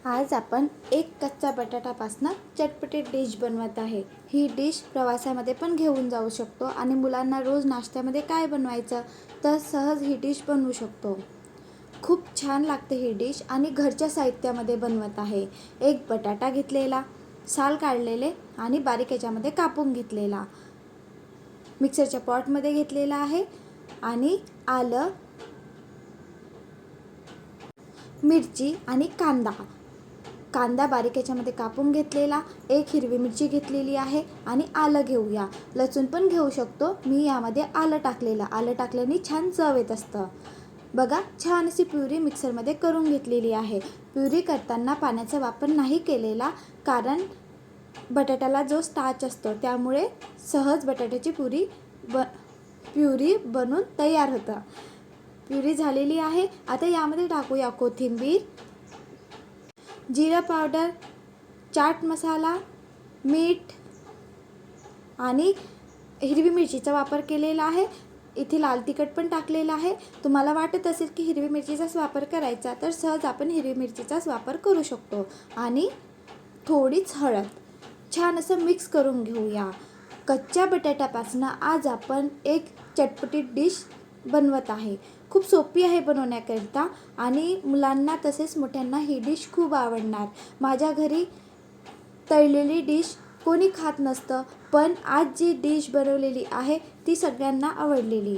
आज आपण एक कच्चा बटाटापासून चटपटीत डिश बनवत आहे। ही डिश प्रवासामध्ये पण घेऊन जाऊ शकतो आणि मुलांना रोज नाश्त्यामध्ये काय बनवायचं तर सहज ही डिश बनवू शकतो। खूप छान लागते ही डिश आणि घरच्या साहित्यामध्ये बनवत आहे। एक बटाटा घेतलेला, साल काढलेले आणि बारीक याच्यामध्ये कापून घेतलेला, मिक्सरच्या पॉटमध्ये घेतलेला आहे आणि आलं, मिरची आणि कांदा बारीक याच्यामध्ये कापून घेतलेला, एक हिरवी मिरची घेतलेली आहे आणि आलं घेऊया। लसूण पण घेऊ शकतो, मी यामध्ये आलं टाकलेलं, आलं टाकल्याने छान चव येत असतं। बघा, छान अशी प्युरी मिक्सरमध्ये करून घेतलेली आहे। प्युरी करताना पाण्याचा वापर नाही केलेला, कारण बटाट्याला जो स्टार्च असतो त्यामुळे सहज बटाट्याची प्युरी बनून तयार होतं। प्युरी झालेली आहे। आता यामध्ये टाकूया कोथिंबीर, जिरा पावडर, चाट मसाला, मीठ आणि हिरवी मिरचीचा वापर केलेला आहे। इथे लाल तिखट पण टाकलेला आहे। तुम्हाला वाटत असेल की हिरवी मिरचीचाच वापर करायचा तर सहज आपण हिरवी मिरचीचाच वापर करू शकतो आणि थोडीच हळद। छान असं मिक्स करून घेऊया। कच्च्या बटाट्यापासून आज आपण एक चटपटीत डिश बनवत आहे। खूप सोपी आहे बनवण्याकरिता आणि मुलांना तसेच मोठ्यांना ही डिश खूप आवडणार। माझ्या घरी तळलेली डिश कोणी खात नसतं, पण आज जी डिश बनवलेली आहे ती सगळ्यांना आवडलेली।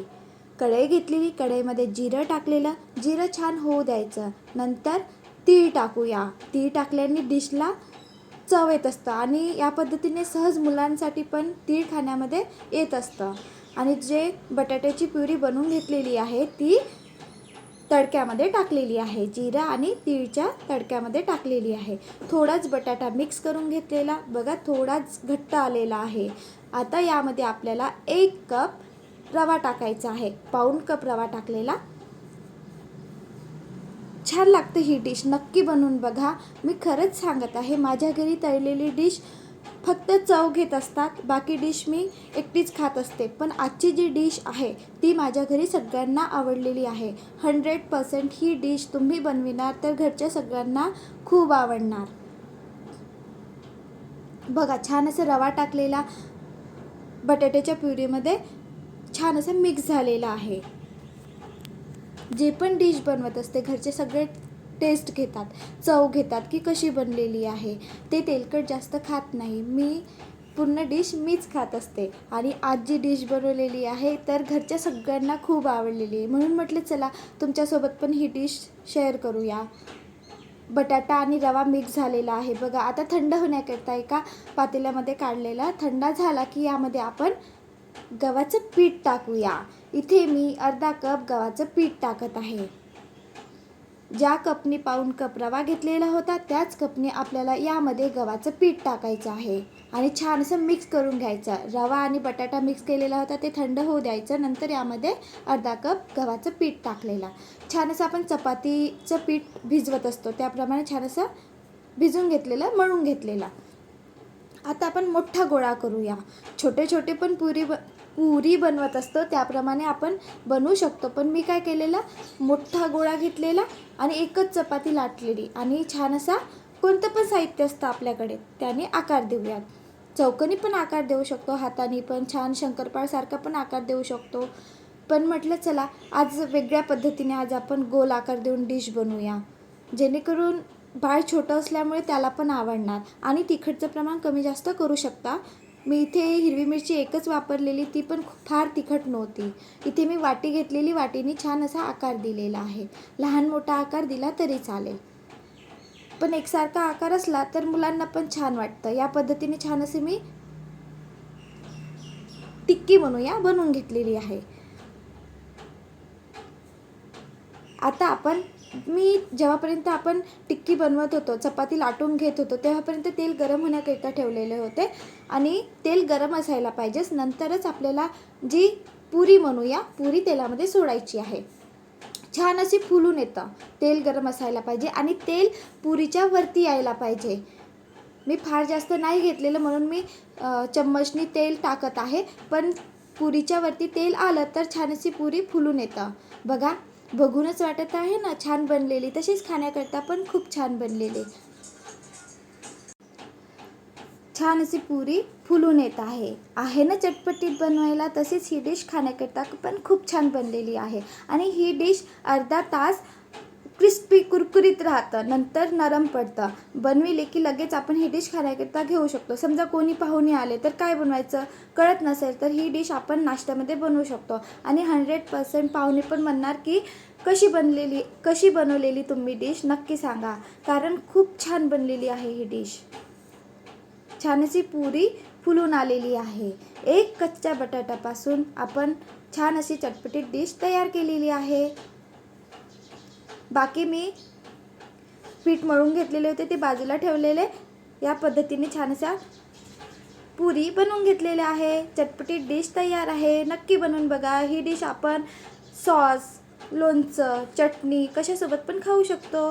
कढई घेतलेली, कढईमध्ये जिरं टाकलेलं, जिरं छान होऊ द्यायचं। नंतर तीळ टाकूया, तीळ टाकल्याने डिशला चव येत असतं आणि या पद्धतीने सहज मुलांसाठी पण तीळ खाण्यामध्ये येत असतं। आणि जे बटाट्याची प्युरी बनवून घेतलेली आहे ती तडक्यामध्ये टाकलेली आहे, जिरा आणि तीळच्या तडक्यामध्ये टाकलेली आहे। थोडाच बटाटा मिक्स करून घेतलेला, बघा थोडाच घट्ट आलेला आहे। आता यामध्ये आपल्याला 1 कप रवा टाकायचा आहे, पाऊण कप रवा टाकलेला। छान लागते ही डिश, नक्की बनवून बघा। मी खरंच सांगत आहे, माझ्या घरी तळलेली डिश फक्त चव घेत असतात, बाकी डिश मी एकटीच खात असते, पण आजची जी डिश आहे ती माझ्या घरी सगळ्यांना आवडलेली आहे। 100% ही डिश तुम्ही बनविणार तर घरच्या सगळ्यांना खूप आवडणार। बघा, छान असं रवा टाकलेला बटाट्याच्या प्युरीमध्ये छान असं मिक्स झालेला आहे। जे पण डिश बनवत असते घरचे सगळे टेस्ट घेतात, चव घेतात की कशी बनलेली आहे। ते तेलकट जास्त खात नाही, मी पूर्ण डिश मीच खात असते आणि आज जी डिश बनवलेली आहे तर घरच्या सगळ्यांना खूप आवडलेली आहे, म्हणून म्हटलं चला तुमच्यासोबत पण ही डिश शेअर करूया। बटाटा आणि रवा मिक्स झालेला आहे। बघा, आता थंड होण्याकरता एका पातेल्यामध्ये काढलेला, थंड झाला की यामध्ये आपण गव्हाचं पीठ टाकूया। इथे मी अर्धा कप गव्हाचं पीठ टाकत आहे। ज्या कपनी पाऊण कप रवा घेतलेला होता त्याच कपनी आपल्याला यामध्ये गव्हाचं पीठ टाकायचं आहे आणि छान असं मिक्स करून घ्यायचं। रवा आणि बटाटा मिक्स केलेला होता ते थंड होऊ द्यायचं। नंतर यामध्ये अर्धा कप गव्हाचं पीठ टाकलेला, छान असं आपण चपातीचं पीठ भिजवत असतो त्याप्रमाणे छान असं भिजून घेतलेलं, मळून घेतलेला। आता आपण मोठा गोळा करूया। छोटे छोटे पण पुरी बनवत असतो त्याप्रमाणे आपण बनवू शकतो, पण मी काय केलेलं, मोठा गोळा घेतलेला आणि एकच चपाती लाटलेली आणि छान असा कोणतं पण साहित्य असतं आपल्याकडे त्याने आकार देऊयात। चौकोनी पण आकार देऊ शकतो, हाताने पण छान शंकरपाळसारखा पण आकार देऊ शकतो, पण म्हटलं चला आज वेगळ्या पद्धतीने आज आपण गोल आकार देऊन डिश बनवूया, जेणेकरून बाळ छोटं असल्यामुळे त्याला पण आवडणार आणि तिखटचं प्रमाण कमी जास्त करू शकता। मी इथे हिरवी मिरची एकच वापरलेली, ती पण फार तिखट नव्हती। इथे मी वाटी घेतलेली, वाटीने छान असा आकार दिलेला आहे, लहान मोठा आकार दिला तरी चालेल, पण एकसारखा आकार असला तर मुलांना पण छान वाटतं। या पद्धतीने छान असे मी टिक्की बनवून घेतलेली आहे। आता मी जेव्हापर्यंत आपण टिक्की बनवत होतो, चपाती लाटून घेत होतो तेव्हापर्यंत तेल गरम होण्याकरिता ठेवलेले होते आणि तेल गरम असायला पाहिजेच। नंतरच आपल्याला जी पुरी बनवूया, पुरी तेलामध्ये सोडायची आहे। छान अशी फुलून येतं, तेल गरम असायला पाहिजे आणि तेल पुरीच्या वरती यायला पाहिजे। मी फार जास्त नाही घेतलेलं म्हणून मी चम्मचनी तेल टाकत आहे, पण पुरीच्या वरती तेल आलं तर छान अशी पुरी फुलून येतं। बघा, बघूनच वाटत आहे ना छान बनलेली, तशीच खाण्याकरता पण खूप छान बनलेली। छान अशी पुरी फुलून येत आहे ना चटपटीत बनवायला. तसेच ही डिश खाण्याकरता पण खूप छान बनलेली आहे आणि ही डिश अर्धा तास क्रिस्पी कुरकुरीत राहतं, नंतर नरम पडतं. बनविले की लगेच आपण ही डिश खाण्याकरता घेऊ शकतो. समजा कोणी पाहुणे आले तर काय बनवायचं कळत नसेल तर ही डिश आपण नाश्त्यामध्ये बनवू शकतो आणि 100% पाहुणे पण म्हणणार की कशी बनवलेली तुम्ही डिश नक्की सांगा, कारण खूप छान बनलेली आहे ही डिश. छान अशी पुरी फुलून आलेली आहे. एक कच्च्या बटाट्यापासून आपण छान अशी चटपटीत डिश तयार केलेली आहे. बाकी मी पीठ मळून घेतलेले होते ते बाजूला ठेवलेले. या पद्धतीने छान अशा पुरी बनवून घेतलेल्या आहे. चटपटीत डिश तयार आहे. नक्की बनवून बघा. ही डिश आपण सॉस, लोणचं, चटणी कशासोबत पण खाऊ शकतो.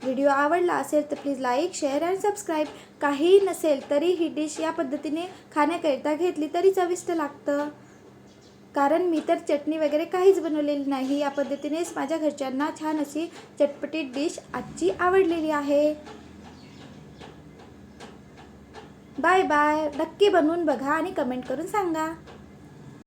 व्हिडिओ आवडला असेल तर प्लीज लाईक, शेअर आणि सबस्क्राईब. काही नसेल तरी ही डिश या पद्धतीने खाण्याकरिता घेतली तरी चविष्ट लागतं, कारण मी तर चटणी वगैरे काहीच बनवलेली नाही. या पद्धतीनेच माझ्या घरच्यांना छान अशी चटपटीत डिश आजची आवडलेली आहे. Bye bye. नक्की बनवून बघा आणि कमेंट करून सांगा.